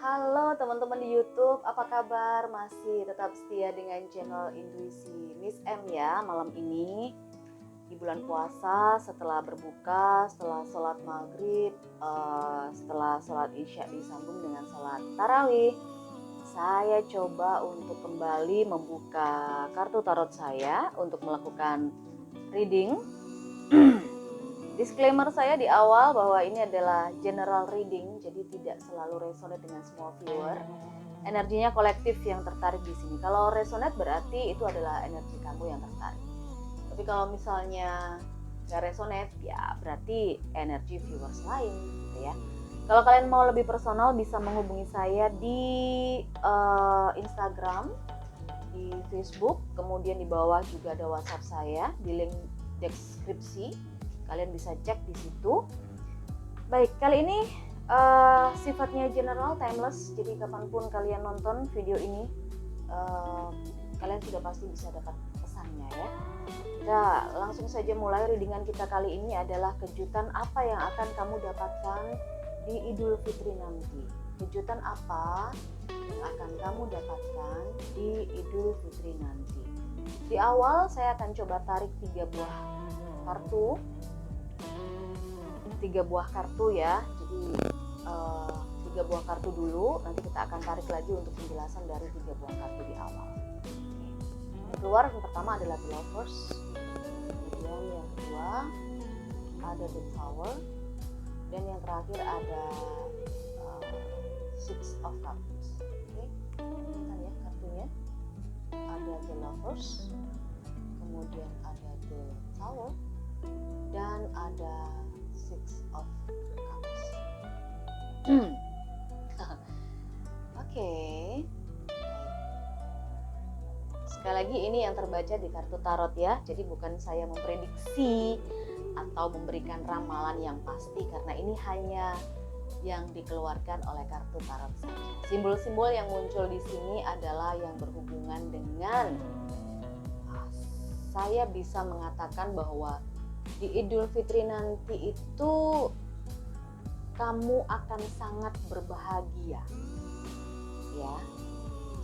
Halo teman-teman di YouTube, apa kabar? Masih tetap setia dengan channel Intuisi Miss M ya. Malam ini di bulan puasa, setelah berbuka, setelah sholat maghrib, setelah sholat isya disambung dengan sholat tarawih, saya coba untuk kembali membuka kartu tarot saya untuk melakukan reading. Disclaimer saya di awal bahwa ini adalah general reading, jadi tidak selalu resonate dengan semua viewer. Energinya kolektif yang tertarik di sini. Kalau resonate berarti itu adalah energi kamu yang tertarik. Tapi kalau misalnya nggak resonate, ya berarti energi viewers lain, gitu ya. Kalau kalian mau lebih personal, bisa menghubungi saya di Instagram, di Facebook, kemudian di bawah juga ada WhatsApp saya di link deskripsi. Kalian bisa cek di situ. Baik, kali ini sifatnya general, timeless. Jadi kapanpun kalian nonton video ini, kalian sudah pasti bisa dapat pesannya ya. Kita langsung saja mulai readingan kita kali ini adalah kejutan apa yang akan kamu dapatkan di Idul Fitri nanti. Kejutan apa yang akan kamu dapatkan di Idul Fitri nanti. Di awal saya akan coba tarik 3 buah kartu. 3 buah kartu ya, jadi 3 buah kartu dulu, nanti kita akan tarik lagi untuk penjelasan dari 3 buah kartu di awal. Yang keluar yang pertama adalah The Lovers, kemudian yang kedua ada The Tower, dan yang terakhir ada Six of Cups. Oke, lihat ya kartunya, ada The Lovers, kemudian ada The Tower, dan ada Six of Cups. Oke. Sekali lagi ini yang terbaca di kartu tarot ya. Jadi bukan saya memprediksi atau memberikan ramalan yang pasti, karena ini hanya yang dikeluarkan oleh kartu tarot saja. Simbol-simbol yang muncul di sini adalah yang berhubungan dengan saya bisa mengatakan bahwa di Idul Fitri nanti itu kamu akan sangat berbahagia ya,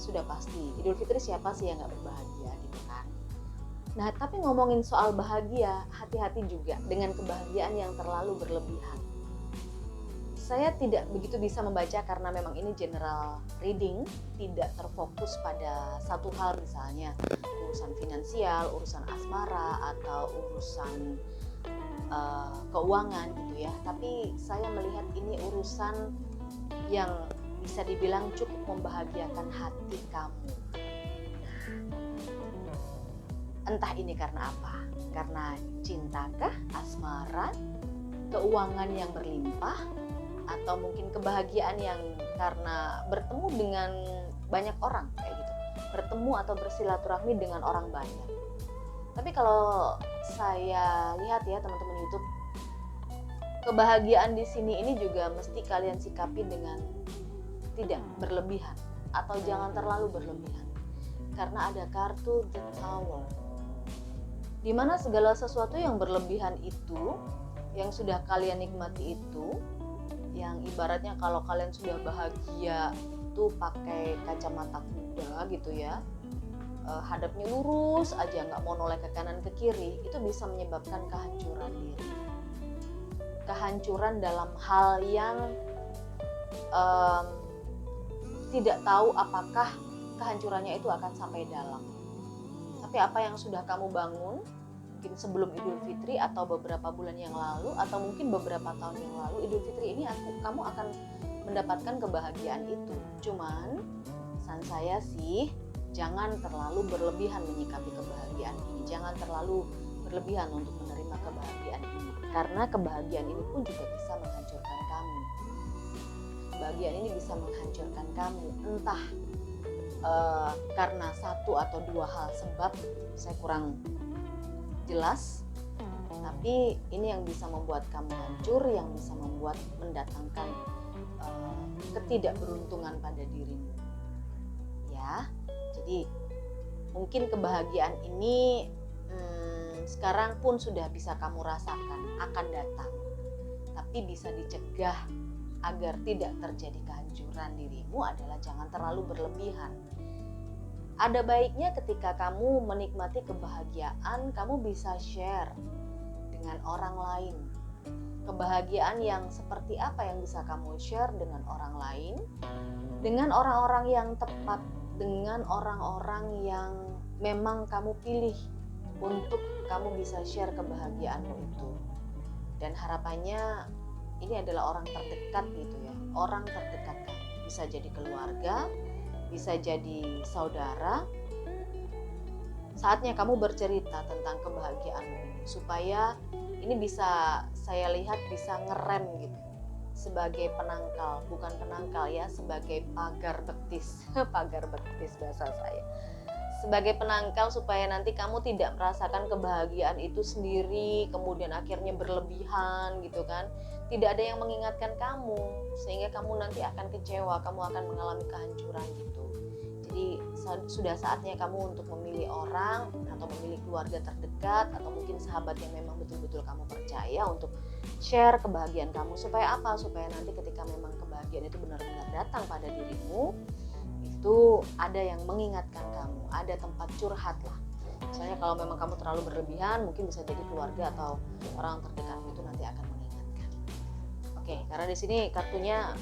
sudah pasti. Idul Fitri siapa sih yang gak berbahagia gitu kan. Nah tapi ngomongin soal bahagia, hati-hati juga dengan kebahagiaan yang terlalu berlebihan. Saya tidak begitu bisa membaca karena memang ini general reading, tidak terfokus pada satu hal, misalnya urusan finansial, urusan asmara, atau urusan keuangan gitu ya. Tapi saya melihat ini urusan yang bisa dibilang cukup membahagiakan hati kamu. Entah ini karena apa? Karena cintakah, asmara, keuangan yang berlimpah, atau mungkin kebahagiaan yang karena bertemu dengan banyak orang kayak gitu, bertemu atau bersilaturahmi dengan orang banyak. Tapi kalau saya lihat ya teman-teman YouTube, kebahagiaan di sini ini juga mesti kalian sikapi dengan tidak berlebihan atau jangan terlalu berlebihan, karena ada kartu The Tower, dimana segala sesuatu yang berlebihan itu, yang sudah kalian nikmati itu, yang ibaratnya kalau kalian sudah bahagia tuh pakai kacamata kuda gitu ya, hadapnya lurus aja, nggak mau noleh ke kanan ke kiri, itu bisa menyebabkan kehancuran diri, kehancuran dalam hal yang tidak tahu apakah kehancurannya itu akan sampai dalam. Tapi apa yang sudah kamu bangun mungkin sebelum Idul Fitri atau beberapa bulan yang lalu, atau mungkin beberapa tahun yang lalu, Idul Fitri ini kamu akan mendapatkan kebahagiaan itu. Cuman pesan saya sih, jangan terlalu berlebihan menyikapi kebahagiaan ini. Jangan terlalu berlebihan untuk menerima kebahagiaan ini, karena kebahagiaan ini pun juga bisa menghancurkan kamu. Kebahagiaan ini bisa menghancurkan kamu, entah karena satu atau dua hal sebab, saya kurang jelas. Tapi ini yang bisa membuat kamu hancur, yang bisa mendatangkan ketidakberuntungan pada dirimu. Ya. Jadi mungkin kebahagiaan ini sekarang pun sudah bisa kamu rasakan akan datang, tapi bisa dicegah agar tidak terjadi kehancuran. kehancuran dirimu adalah jangan terlalu berlebihan. Ada baiknya ketika kamu menikmati kebahagiaan, kamu bisa share dengan orang lain. Kebahagiaan yang seperti apa yang bisa kamu share dengan orang lain? Dengan orang-orang yang tepat, dengan orang-orang yang memang kamu pilih untuk kamu bisa share kebahagiaanmu itu. Dan harapannya ini adalah orang terdekat gitu ya, orang terdekat kamu. Bisa jadi keluarga, bisa jadi saudara. Saatnya kamu bercerita tentang kebahagiaanmu ini, supaya ini bisa saya lihat bisa ngerem gitu. Sebagai penangkal, bukan penangkal ya, sebagai pagar betis, pagar betis bahasa saya. Sebagai penangkal supaya nanti kamu tidak merasakan kebahagiaan itu sendiri, kemudian akhirnya berlebihan gitu kan. Tidak ada yang mengingatkan kamu, sehingga kamu nanti akan kecewa, kamu akan mengalami kehancuran gitu. Jadi sudah saatnya kamu untuk memilih orang atau memilih keluarga terdekat atau mungkin sahabat yang memang betul-betul kamu percaya untuk share kebahagiaan kamu. Supaya apa? Supaya nanti ketika memang kebahagiaan itu benar-benar datang pada dirimu, itu ada yang mengingatkan kamu, ada tempat curhat lah. Misalnya kalau memang kamu terlalu berlebihan, mungkin bisa jadi keluarga atau orang terdekat itu nanti akan mengingatkan. Oke, karena di sini kartunya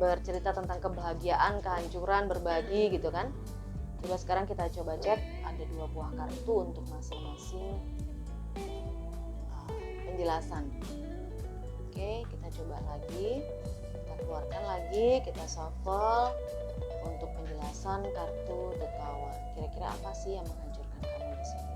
bercerita tentang kebahagiaan, kehancuran, berbagi gitu kan. Coba sekarang kita coba cek, ada 2 buah kartu untuk masing-masing penjelasan. Oke, kita coba lagi, kita keluarkan lagi, kita shuffle. Untuk penjelasan kartu The Tower, kira-kira apa sih yang menghancurkan kamu di sini?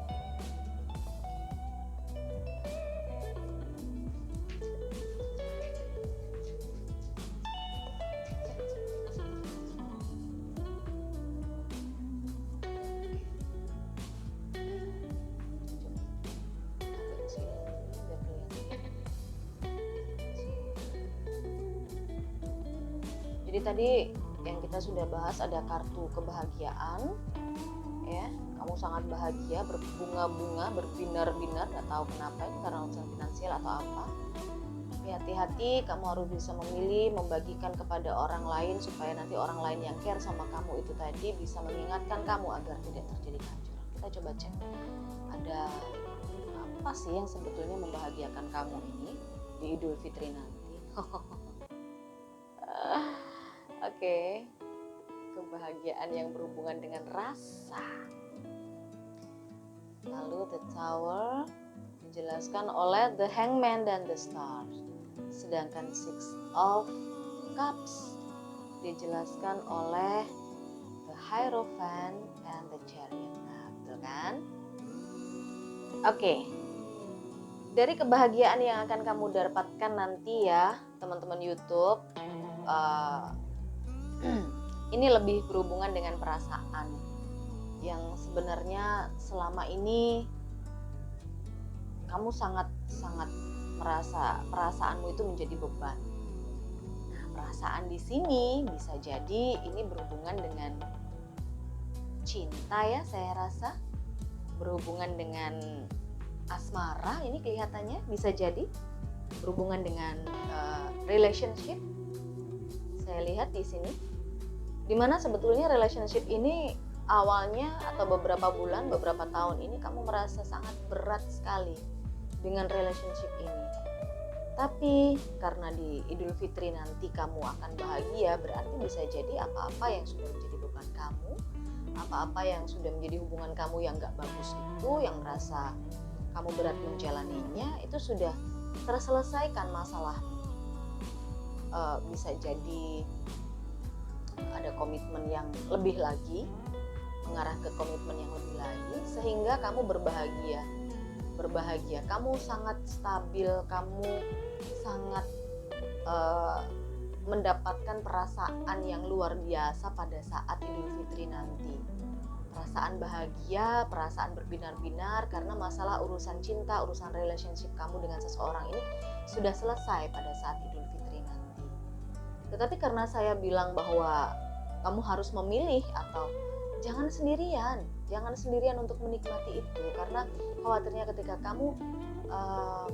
Jadi tadi yang kita sudah bahas ada kartu kebahagiaan ya, kamu sangat bahagia, berbunga-bunga, berbinar-binar, gak tahu kenapa, ini karena urusan finansial atau apa. Tapi hati-hati, kamu harus bisa memilih, membagikan kepada orang lain supaya nanti orang lain yang care sama kamu itu tadi bisa mengingatkan kamu agar tidak terjadi kehancuran. Kita coba cek, ada apa sih yang sebetulnya membahagiakan kamu ini di Idul Fitri nanti? Oke. Kebahagiaan yang berhubungan dengan rasa. Lalu The Tower dijelaskan oleh The Hangman dan The Stars. Sedangkan Six of Cups dijelaskan oleh The Hierophant and The Chariot. Nah, betul kan? Oke. Dari kebahagiaan yang akan kamu dapatkan nanti ya, teman-teman YouTube, ini lebih berhubungan dengan perasaan yang sebenarnya selama ini kamu sangat merasa perasaanmu itu menjadi beban. Nah, perasaan di sini bisa jadi ini berhubungan dengan cinta ya, saya rasa berhubungan dengan asmara, ini kelihatannya bisa jadi berhubungan dengan relationship. Saya lihat di sini, dimana sebetulnya relationship ini awalnya atau beberapa bulan, beberapa tahun ini kamu merasa sangat berat sekali dengan relationship ini. Tapi karena di Idul Fitri nanti kamu akan bahagia, berarti bisa jadi apa-apa yang sudah menjadi beban kamu, apa-apa yang sudah menjadi hubungan kamu yang gak bagus itu, yang merasa kamu berat menjalaninya, itu sudah terselesaikan masalahnya. Bisa jadi ada komitmen yang lebih lagi, mengarah ke komitmen yang lebih lagi, sehingga kamu berbahagia, kamu sangat stabil, kamu sangat mendapatkan perasaan yang luar biasa pada saat Idul Fitri nanti. Perasaan bahagia, perasaan berbinar-binar karena masalah urusan cinta, urusan relationship kamu dengan seseorang ini sudah selesai pada saat Idul Fitri nanti. Tetapi karena saya bilang bahwa kamu harus memilih atau jangan sendirian untuk menikmati itu, karena khawatirnya ketika kamu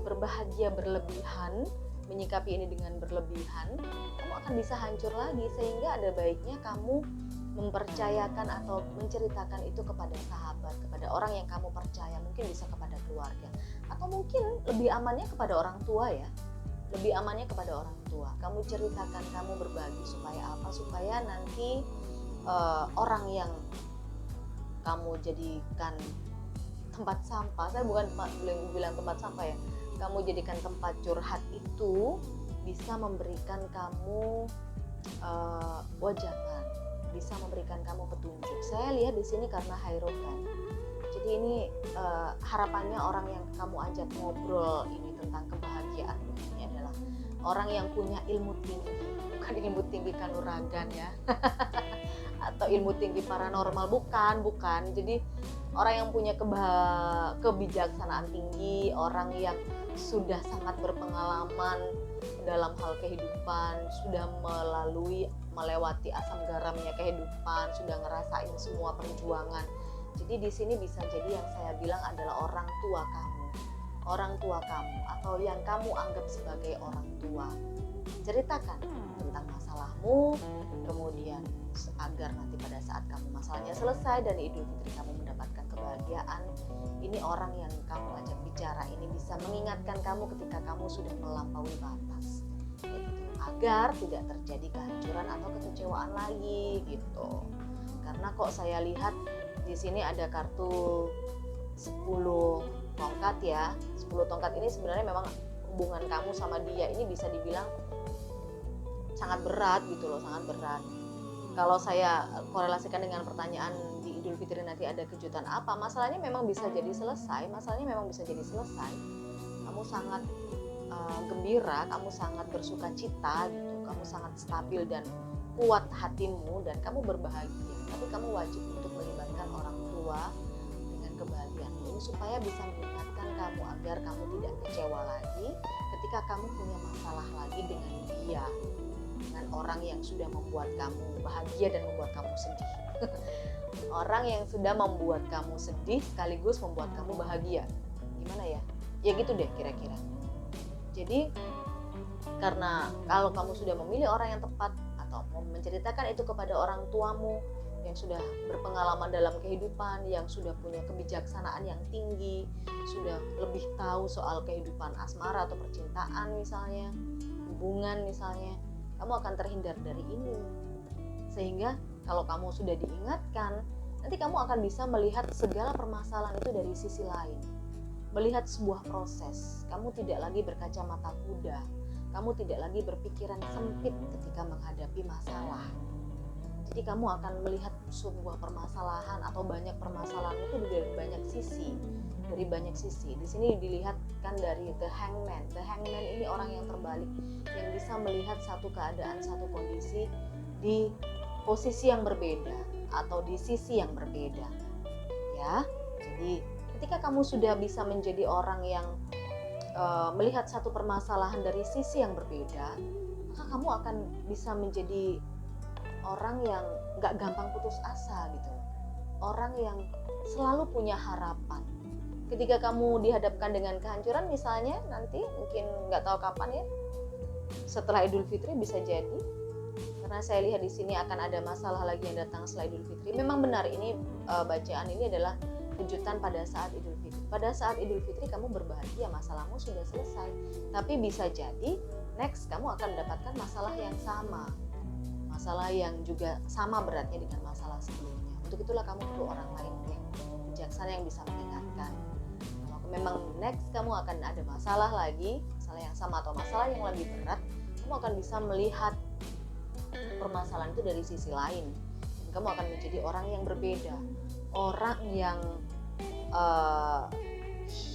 berbahagia berlebihan menyikapi ini dengan berlebihan, kamu akan bisa hancur lagi. Sehingga ada baiknya kamu mempercayakan atau menceritakan itu kepada sahabat, kepada orang yang kamu percaya, mungkin bisa kepada keluarga, atau mungkin lebih amannya kepada orang tua ya. Lebih amannya kepada orang tua. Kamu ceritakan, kamu berbagi supaya apa? Supaya nanti orang yang kamu jadikan tempat sampah, saya bukan bilang tempat sampah ya, kamu jadikan tempat curhat itu bisa memberikan kamu wajangan, bisa memberikan kamu petunjuk. Saya lihat di sini karena hierophant. Jadi ini harapannya orang yang kamu ajak ngobrol ini tentang kebahagiaan ini adalah orang yang punya ilmu tinggi, bukan ilmu tinggi kanuragan ya. Atau ilmu tinggi paranormal, bukan. Jadi orang yang punya kebijaksanaan tinggi, orang yang sudah sangat berpengalaman dalam hal kehidupan, sudah melewati asam garamnya kehidupan, sudah ngerasain semua perjuangan. Jadi di sini bisa jadi yang saya bilang adalah orang tua kamu atau yang kamu anggap sebagai orang tua. Ceritakan tentang masalahmu, kemudian agar nanti pada saat kamu masalahnya selesai dan Idul Fitri kamu mendapatkan kebahagiaan, ini orang yang kamu ajak bicara ini bisa mengingatkan kamu ketika kamu sudah melampaui batas, gitu, agar tidak terjadi kehancuran atau kekecewaan lagi gitu. Karena kok saya lihat di sini ada kartu 10 tongkat ya. 10 tongkat ini sebenarnya memang hubungan kamu sama dia ini bisa dibilang sangat berat gitu loh, sangat berat. Kalau saya korelasikan dengan pertanyaan di Idul Fitri nanti ada kejutan apa, masalahnya memang bisa jadi selesai. Kamu sangat gembira, kamu sangat bersuka cita gitu, kamu sangat stabil dan kuat hatimu dan kamu berbahagia. Tapi kamu wajib untuk melibatkan orang tua dengan kebahagiaan ini supaya bisa mengingatkan kamu agar kamu tidak kecewa lagi ketika kamu punya masalah lagi dengan dia, dengan orang yang sudah membuat kamu bahagia dan membuat kamu sedih. Orang yang sudah membuat kamu sedih sekaligus membuat kamu bahagia. Gimana ya? Ya gitu deh kira-kira. Jadi karena kalau kamu sudah memilih orang yang tepat atau mau menceritakan itu kepada orang tuamu yang sudah berpengalaman dalam kehidupan, yang sudah punya kebijaksanaan yang tinggi, sudah lebih tahu soal kehidupan asmara atau percintaan misalnya, hubungan misalnya, kamu akan terhindar dari ini. Sehingga kalau kamu sudah diingatkan, nanti kamu akan bisa melihat segala permasalahan itu dari sisi lain. Melihat sebuah proses, kamu tidak lagi berkacamata kuda, kamu tidak lagi berpikiran sempit ketika menghadapi masalah. Jadi kamu akan melihat sebuah permasalahan atau banyak permasalahan itu dari banyak sisi. Di sini dilihatkan dari The Hangman. The Hangman ini orang yang terbalik, yang bisa melihat satu keadaan, satu kondisi di posisi yang berbeda atau di sisi yang berbeda. Ya, jadi ketika kamu sudah bisa menjadi orang yang melihat satu permasalahan dari sisi yang berbeda, maka kamu akan bisa menjadi orang yang gak gampang putus asa gitu. Orang yang selalu punya harapan. Ketika kamu dihadapkan dengan kehancuran misalnya nanti mungkin gak tahu kapan ya, setelah Idul Fitri bisa jadi. Karena saya lihat di sini akan ada masalah lagi yang datang setelah Idul Fitri. Memang benar ini bacaan ini adalah kejutan pada saat Idul Fitri. Pada saat Idul Fitri kamu berbahagia, masalahmu sudah selesai. Tapi bisa jadi next kamu akan mendapatkan masalah yang sama. Masalah yang juga sama beratnya dengan masalah sebelumnya. Untuk itulah kamu perlu orang lain yang bijaksana yang bisa mengingatkan. Kalau memang next kamu akan ada masalah lagi, masalah yang sama atau masalah yang lebih berat, kamu akan bisa melihat permasalahan itu dari sisi lain. Dan kamu akan menjadi orang yang berbeda, orang yang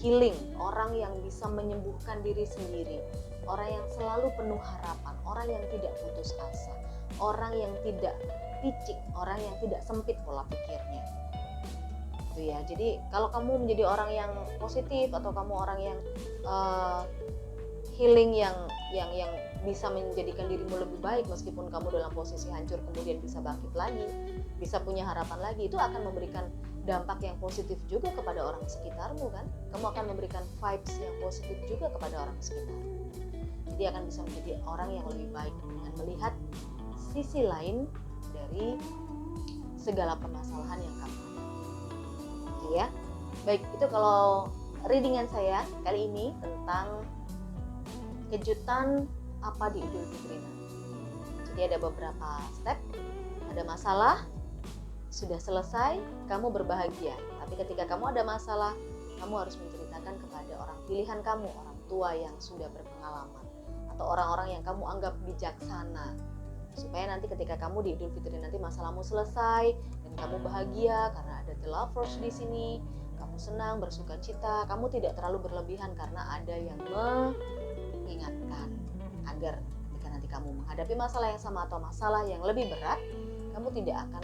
healing, orang yang bisa menyembuhkan diri sendiri, orang yang selalu penuh harapan, orang yang tidak putus asa, orang yang tidak picik, orang yang tidak sempit pola pikirnya. Itu ya. Jadi kalau kamu menjadi orang yang positif atau kamu orang yang healing yang bisa menjadikan dirimu lebih baik meskipun kamu dalam posisi hancur kemudian bisa bangkit lagi, bisa punya harapan lagi, itu akan memberikan dampak yang positif juga kepada orang sekitarmu kan. Kamu akan memberikan vibes yang positif juga kepada orang sekitar. Jadi akan bisa menjadi orang yang lebih baik dengan melihat sisi lain dari segala permasalahan yang kamu hadapi. Oke ya. Baik, itu kalau readingan saya kali ini tentang kejutan apa di Idul Fitri nanti. Jadi ada beberapa step. Ada masalah, sudah selesai, kamu berbahagia. Tapi ketika kamu ada masalah, kamu harus menceritakan kepada orang pilihan kamu, orang tua yang sudah berpengalaman, atau orang-orang yang kamu anggap bijaksana, supaya nanti ketika kamu di Idul Fitri nanti masalahmu selesai dan kamu bahagia karena ada the lovers di sini, kamu senang, bersuka cita, kamu tidak terlalu berlebihan karena ada yang mengingatkan agar ketika nanti kamu menghadapi masalah yang sama atau masalah yang lebih berat, kamu tidak akan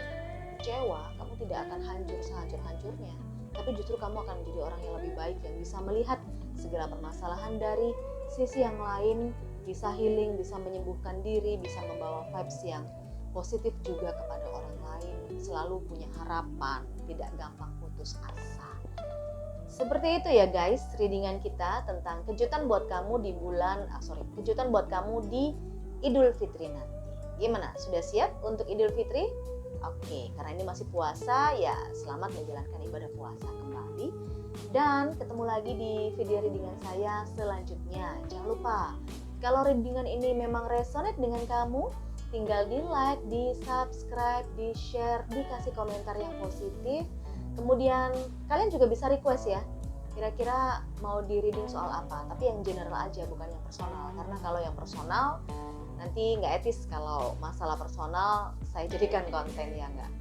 kecewa, kamu tidak akan hancur sehancur-hancurnya, tapi justru kamu akan menjadi orang yang lebih baik, yang bisa melihat segala permasalahan dari sisi yang lain, bisa healing, bisa menyembuhkan diri, bisa membawa vibes yang positif juga kepada orang lain, selalu punya harapan, tidak gampang putus asa. Seperti itu ya guys, readingan kita tentang kejutan buat kamu di kejutan buat kamu di Idul Fitri nanti. Gimana? Sudah siap untuk Idul Fitri? Oke, karena ini masih puasa ya, selamat menjalankan ibadah puasa kembali. Dan ketemu lagi di video readingan saya selanjutnya. Jangan lupa, kalau readingan ini memang resonate dengan kamu, tinggal di like, di subscribe, di share, dikasih komentar yang positif. Kemudian kalian juga bisa request ya, kira-kira mau di reading soal apa, tapi yang general aja, bukan yang personal. Karena kalau yang personal nanti nggak etis kalau masalah personal saya jadikan konten, ya nggak.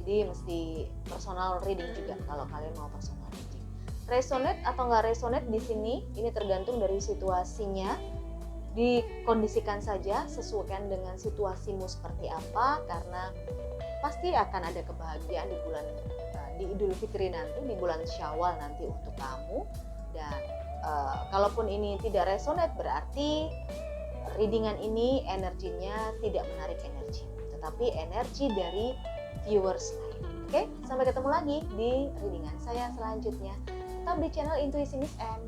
Jadi mesti personal reading juga kalau kalian mau personal reading. Resonate atau nggak resonate di sini, ini tergantung dari situasinya. Dikondisikan saja, sesuaikan dengan situasimu seperti apa, karena pasti akan ada kebahagiaan di Idul Fitri nanti, di bulan Syawal nanti untuk kamu. Dan kalaupun ini tidak resonate, berarti readingan ini energinya tidak menarik energi, tetapi energi dari viewers lain. Oke, sampai ketemu lagi di readingan saya selanjutnya. Tetap di channel Intuisi Miss M.